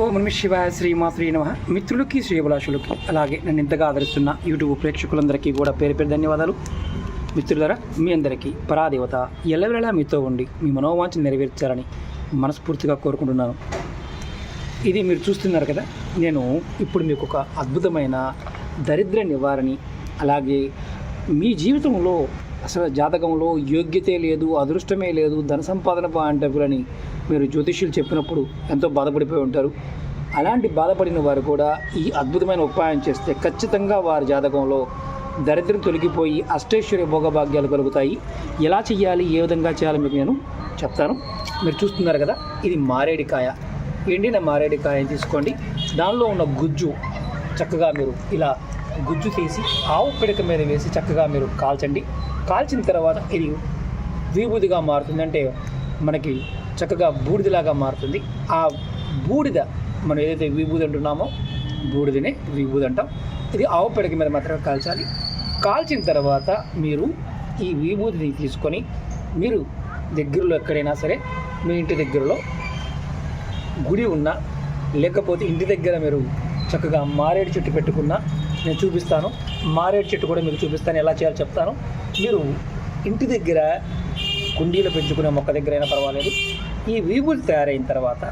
ఓం నమః శివాయ శ్రీమాత్రే నమః. మిత్రులకి శ్రీభిలాషులకి అలాగే నన్ను ఇంతగా ఆదరిస్తున్న యూట్యూబ్ ప్రేక్షకులందరికీ కూడా పేరు పేరు ధన్యవాదాలు. మిత్రులారా, మీ అందరికీ పరాదేవత ఎల్లవేళలా మీతో ఉండి మీ మనోవాంఛను నెరవేర్చాలని మనస్ఫూర్తిగా కోరుకుంటున్నాను. ఇది మీరు చూస్తున్నారు కదా, నేను ఇప్పుడు మీకు ఒక అద్భుతమైన దరిద్ర నివారణి, అలాగే మీ జీవితంలో అసలు జాతకంలో యోగ్యతే లేదు, అదృష్టమే లేదు, ధన సంపాదన బాగుంటుందని మీరు జ్యోతిష్యులు చెప్పినప్పుడు ఎంతో బాధపడిపోయి ఉంటారు. అలాంటి బాధపడిన వారు కూడా ఈ అద్భుతమైన ఉపాయం చేస్తే ఖచ్చితంగా వారి జాతకంలో దరిద్రం తొలగిపోయి అష్టైశ్వర్య భోగభాగ్యాలు కలుగుతాయి. ఎలా చేయాలి, ఏ విధంగా చేయాలో మీకు నేను చెప్తాను. మీరు చూస్తున్నారు కదా, ఇది మారేడికాయ, ఎండిన మారేడికాయని తీసుకోండి. దానిలో ఉన్న గుజ్జు చక్కగా మీరు ఇలా గుజ్జు తీసి ఆవు పిడక మీద వేసి చక్కగా మీరు కాల్చండి. కాల్చిన తర్వాత ఇది విభూదిగా మారుతుంది, అంటే మనకి చక్కగా బూడిదలాగా మారుతుంది. ఆ బూడిద మనం ఏదైతే విభూది అంటున్నామో బూడిదనే విభూది అంటాం. ఇది ఆవు పిడక మీద మాత్రమే కాల్చాలి. కాల్చిన తర్వాత మీరు ఈ విభూదిని తీసుకొని మీరు దగ్గరలో ఎక్కడైనా సరే, మీ ఇంటి దగ్గరలో గుడి ఉన్నా, లేకపోతే ఇంటి దగ్గర మీరు చక్కగా మారేడు చెట్టు పెట్టుకున్నా నేను చూపిస్తాను. మారేడు చెట్టు కూడా మీకు చూపిస్తాను, ఎలా చేయాలో చెప్తాను. మీరు ఇంటి దగ్గర కుండీలో పెంచుకునే మొక్క దగ్గర అయినా పర్వాలేదు. ఈ విభూతి తయారైన తర్వాత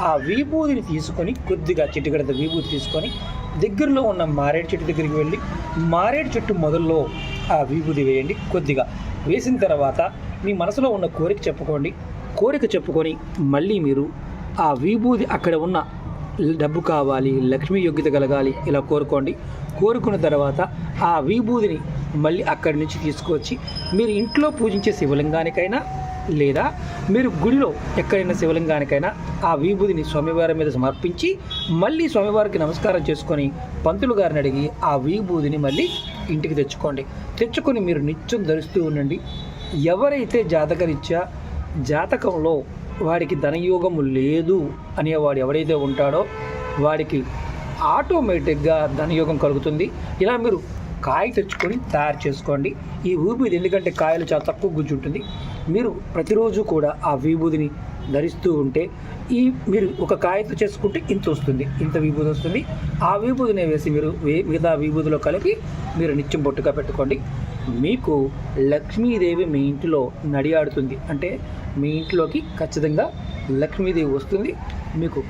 ఆ విభూతిని తీసుకొని కొద్దిగా చిటికెడంత విభూతి తీసుకొని దగ్గరలో ఉన్న మారేడు చెట్టు దగ్గరికి వెళ్ళి మారేడు చెట్టు మొదల్లో ఆ విభూతి వేయండి. కొద్దిగా వేసిన తర్వాత మీ మనసులో ఉన్న కోరిక చెప్పుకోండి. కోరిక చెప్పుకొని మళ్ళీ మీరు ఆ విభూతి అక్కడ ఉన్న డబ్బు కావాలి, లక్ష్మీ యోగ్యత కలగాలి, ఇలా కోరుకోండి. కోరుకున్న తర్వాత ఆ విభూతిని మళ్ళీ అక్కడి నుంచి తీసుకొచ్చి మీరు ఇంట్లో పూజించే శివలింగానికైనా లేదా మీరు గుడిలో ఎక్కడైనా శివలింగానికైనా ఆ విభూతిని స్వామివారి మీద సమర్పించి మళ్ళీ స్వామివారికి నమస్కారం చేసుకొని పంతులు గారిని అడిగి ఆ విభూతిని మళ్ళీ ఇంటికి తెచ్చుకొని మీరు నిత్యం ధరిస్తూ ఉండండి. ఎవరైతే జాతకరీత్యా జాతకంలో వాడికి ధనయోగము లేదు అనేవాడు ఎవరైతే ఉంటాడో వాడికి ఆటోమేటిక్గా ధనయోగం కలుగుతుంది. ఇలా మీరు కాయ తెచ్చుకొని తయారు చేసుకోండి. ఈ విభూది ఎందుకంటే కాయలు చాలా తక్కువ గుజ్జు ఉంటుంది. మీరు ప్రతిరోజు కూడా ఆ విభూదిని ధరిస్తూ ఉంటే మీరు ఒక కాయతో చేసుకుంటే ఇంత వస్తుంది, ఇంత విభూది వస్తుంది. ఆ విభూదిని వేసి మీరు మిగతా విభూదిలో కలిపి మీరు నిత్యం బొట్టుగా పెట్టుకోండి. మీకు లక్ష్మీదేవి మీ ఇంటిలో నడియాడుతుంది, అంటే మీ ఇంట్లోకి ఖచ్చితంగా లక్ష్మీదేవి వస్తుంది. మీకు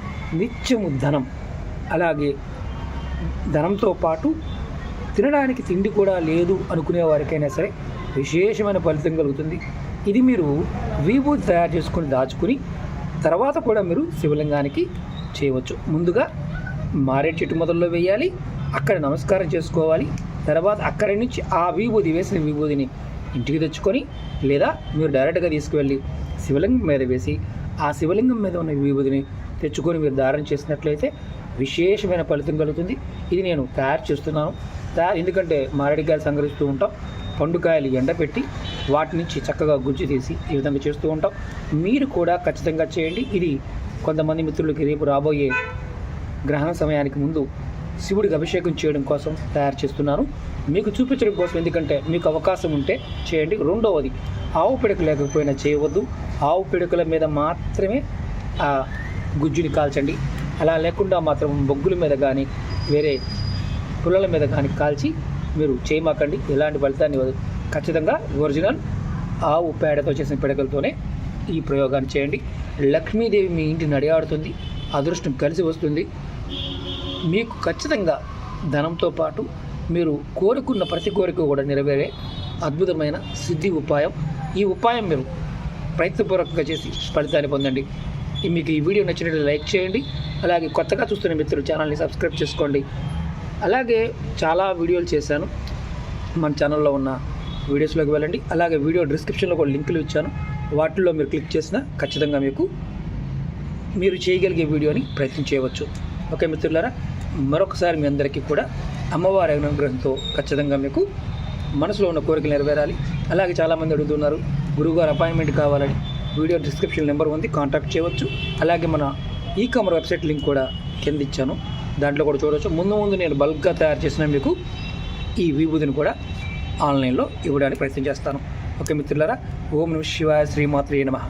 నిత్యము ధనం, అలాగే ధనంతో పాటు తినడానికి తిండి కూడా లేదు అనుకునే వారికైనా సరే విశేషమైన ఫలితం కలుగుతుంది. ఇది మీరు విభూతి తయారు చేసుకొని దాచుకుని తర్వాత కూడా మీరు శివలింగానికి చేయవచ్చు. ముందుగా మారేడు చెట్టు మొదల్లో వేయాలి, అక్కడ నమస్కారం చేసుకోవాలి. తర్వాత అక్కడి నుంచి ఆ విభూది వేసిన విభూదిని ఇంటికి తెచ్చుకొని లేదా మీరు డైరెక్ట్గా తీసుకువెళ్ళి శివలింగం మీద వేసి ఆ శివలింగం మీద ఉన్న విభూదిని తెచ్చుకొని మీరు ధారణ చేసినట్లయితే విశేషమైన ఫలితం కలుగుతుంది. ఇది నేను తయారు చేస్తున్నాను. ఎందుకంటే మారేడుకాయలు సంగ్రహిస్తూ ఉంటాం, పండుకాయలు ఎండపెట్టి వాటి నుంచి చక్కగా గుజ్జు తీసి ఈ విధంగా చేస్తూ ఉంటాం. మీరు కూడా ఖచ్చితంగా చేయండి. ఇది కొంతమంది మిత్రులకి రేపు రాబోయే గ్రహణ సమయానికి ముందు శివుడికి అభిషేకం చేయడం కోసం తయారు చేస్తున్నాను, మీకు చూపించడం కోసం. ఎందుకంటే మీకు అవకాశం ఉంటే చేయండి. రెండవది, ఆవు పిడక లేకపోయినా చేయవద్దు. ఆవు పిడకల మీద మాత్రమే ఆ గుజ్జుని కాల్చండి. అలా లేకుండా మాత్రం బొగ్గుల మీద కానీ వేరే పుల్లల మీద కానీ కాల్చి మీరు చేయమాకండి. ఎలాంటి ఫలితాన్ని ఇవ్వదు. ఖచ్చితంగా ఒరిజినల్ ఆవు పేడతో చేసిన పిడకలతోనే ఈ ప్రయోగాన్ని చేయండి. లక్ష్మీదేవి మీ ఇంటిని నడియాడుతుంది, అదృష్టం కలిసి వస్తుంది. మీకు ఖచ్చితంగా ధనంతో పాటు మీరు కోరుకున్న ప్రతి కోరిక కూడా నెరవేరే అద్భుతమైన సిద్ధి ఉపాయం. ఈ ఉపాయం మీరు ప్రయత్నపూర్వకంగా చేసి ఫలితాన్ని పొందండి. మీకు ఈ వీడియో నచ్చినట్లయితే లైక్ చేయండి. అలాగే కొత్తగా చూస్తున్న మిత్రులు ఛానల్ని సబ్స్క్రైబ్ చేసుకోండి. అలాగే చాలా వీడియోలు చేశాను, మన ఛానల్లో ఉన్న వీడియోస్లోకి వెళ్ళండి. అలాగే వీడియో డిస్క్రిప్షన్లో కూడా లింకులు ఇచ్చాను, వాటిల్లో మీరు క్లిక్ చేసినా ఖచ్చితంగా మీరు చేయగలిగే వీడియోని ప్రయత్నం చేయవచ్చు. ఓకే మిత్రులారా, మరొకసారి మీ అందరికీ కూడా అమ్మవారి అనుగ్రహంతో ఖచ్చితంగా మీకు మనసులో ఉన్న కోరికలు నెరవేరాలి. అలాగే చాలామంది అడుగుతున్నారు గురువుగారు అపాయింట్మెంట్ కావాలని. వీడియో డిస్క్రిప్షన్ నెంబర్ ఉంది, కాంటాక్ట్ చేయవచ్చు. అలాగే మన ఈ-కామర్స్ వెబ్సైట్ లింక్ కూడా కింద ఇచ్చాను, దాంట్లో కూడా చూడవచ్చు. ముందు నేను బల్క్గా తయారు చేసిన మీకు ఈ విభూతిని కూడా ఆన్లైన్లో ఇవ్వడానికి ప్రయత్నం చేస్తాను. ఓకే మిత్రులారా, ఓం నమః శివాయ శ్రీమాత్రే నమః.